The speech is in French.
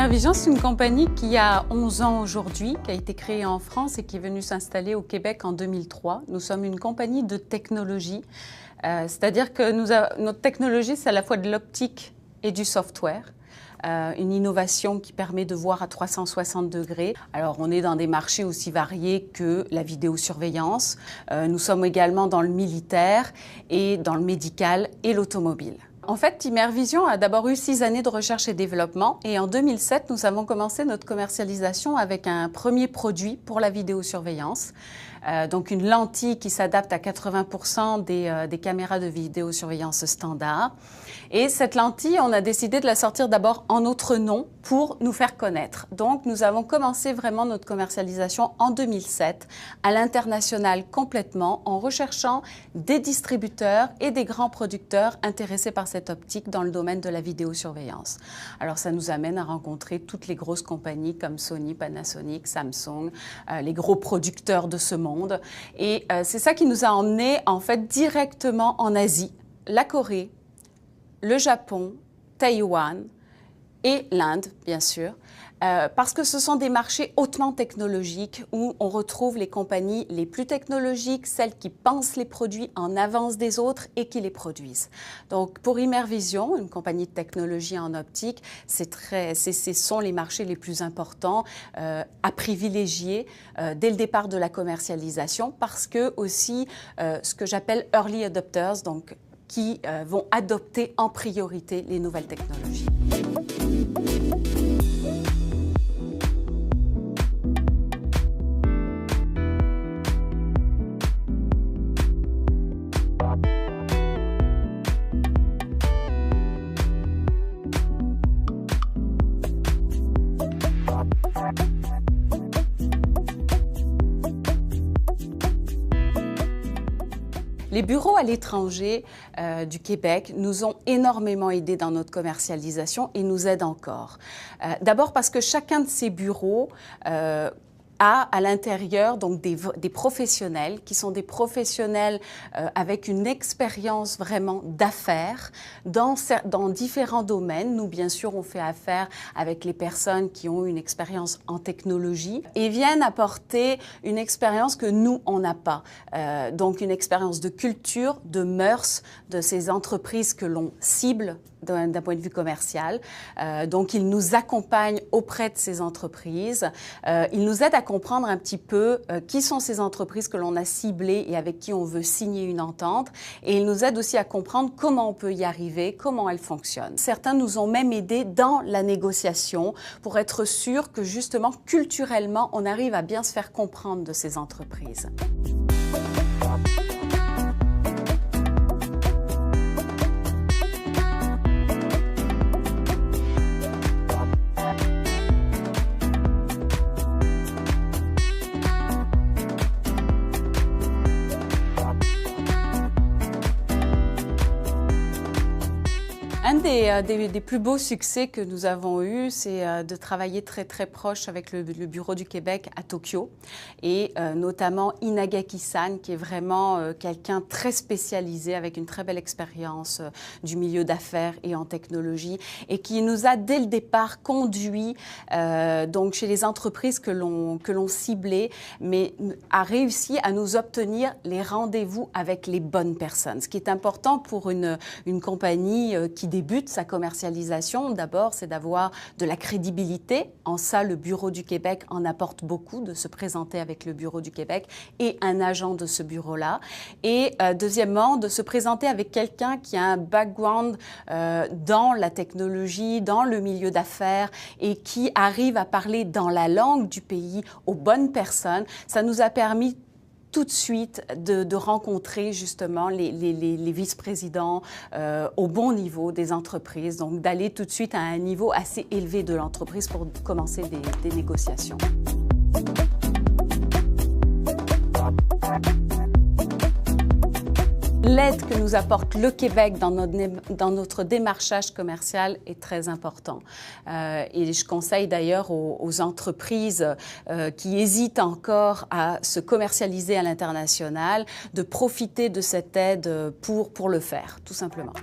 Immervision, c'est une compagnie qui a 11 ans aujourd'hui, qui a été créée en France et qui est venue s'installer au Québec en 2003. Nous sommes une compagnie de technologie, c'est-à-dire que notre technologie, c'est à la fois de l'optique et du software. Une innovation qui permet de voir à 360 degrés. Alors, on est dans des marchés aussi variés que la vidéosurveillance. Nous sommes également dans le militaire et dans le médical et l'automobile. En fait, Immervision a d'abord eu 6 années de recherche et développement et en 2007, nous avons commencé notre commercialisation avec un premier produit pour la vidéosurveillance. Donc une lentille qui s'adapte à 80% des caméras de vidéosurveillance standard. Et cette lentille, on a décidé de la sortir d'abord en notre nom pour nous faire connaître. Donc nous avons commencé vraiment notre commercialisation en 2007 à l'international complètement en recherchant des distributeurs et des grands producteurs intéressés par cette optique dans le domaine de la vidéosurveillance. Alors ça nous amène à rencontrer toutes les grosses compagnies comme Sony, Panasonic, Samsung, les gros producteurs de ce monde. Et c'est ça qui nous a emmenés en fait directement en Asie, la Corée, le Japon, Taïwan et l'Inde, bien sûr, parce que ce sont des marchés hautement technologiques où on retrouve les compagnies les plus technologiques, celles qui pensent les produits en avance des autres et qui les produisent. Donc pour Immervision, une compagnie de technologie en optique, ce sont les marchés les plus importants à privilégier dès le départ de la commercialisation parce que aussi ce que j'appelle early adopters, donc qui vont adopter en priorité les nouvelles technologies. Les bureaux à l'étranger du Québec nous ont énormément aidés dans notre commercialisation et nous aident encore. D'abord parce que chacun de ces bureaux a à l'intérieur donc des professionnels qui sont des professionnels avec une expérience vraiment d'affaires dans différents domaines. Nous, bien sûr, on fait affaire avec les personnes qui ont une expérience en technologie et viennent apporter une expérience que nous, on n'a pas. Donc, une expérience de culture, de mœurs, de ces entreprises que l'on cible d'un point de vue commercial. Donc, ils nous accompagnent auprès de ces entreprises. Ils nous aident à comprendre un petit peu qui sont ces entreprises que l'on a ciblées et avec qui on veut signer une entente. Et ils nous aident aussi à comprendre comment on peut y arriver, comment elles fonctionnent. Certains nous ont même aidés dans la négociation pour être sûr que justement, culturellement, on arrive à bien se faire comprendre de ces entreprises. Un des plus beaux succès que nous avons eu, c'est de travailler très proche avec le Bureau du Québec à Tokyo et notamment Inagaki-san qui est vraiment quelqu'un très spécialisé avec une très belle expérience du milieu d'affaires et en technologie et qui nous a dès le départ conduit donc chez les entreprises que l'on ciblait, mais a réussi à nous obtenir les rendez-vous avec les bonnes personnes. Ce qui est important pour une compagnie qui débute sa commercialisation, d'abord, c'est d'avoir de la crédibilité. En ça, le Bureau du Québec en apporte beaucoup, de se présenter avec le Bureau du Québec et un agent de ce bureau-là. Et deuxièmement, de se présenter avec quelqu'un qui a un background dans la technologie, dans le milieu d'affaires et qui arrive à parler dans la langue du pays aux bonnes personnes. Ça nous a permis tout de suite de rencontrer justement les vice-présidents au bon niveau des entreprises, donc d'aller tout de suite à un niveau assez élevé de l'entreprise pour commencer des négociations. L'aide que nous apporte le Québec dans notre démarchage commercial est très important. Et je conseille d'ailleurs aux entreprises qui hésitent encore à se commercialiser à l'international de profiter de cette aide pour le faire, tout simplement.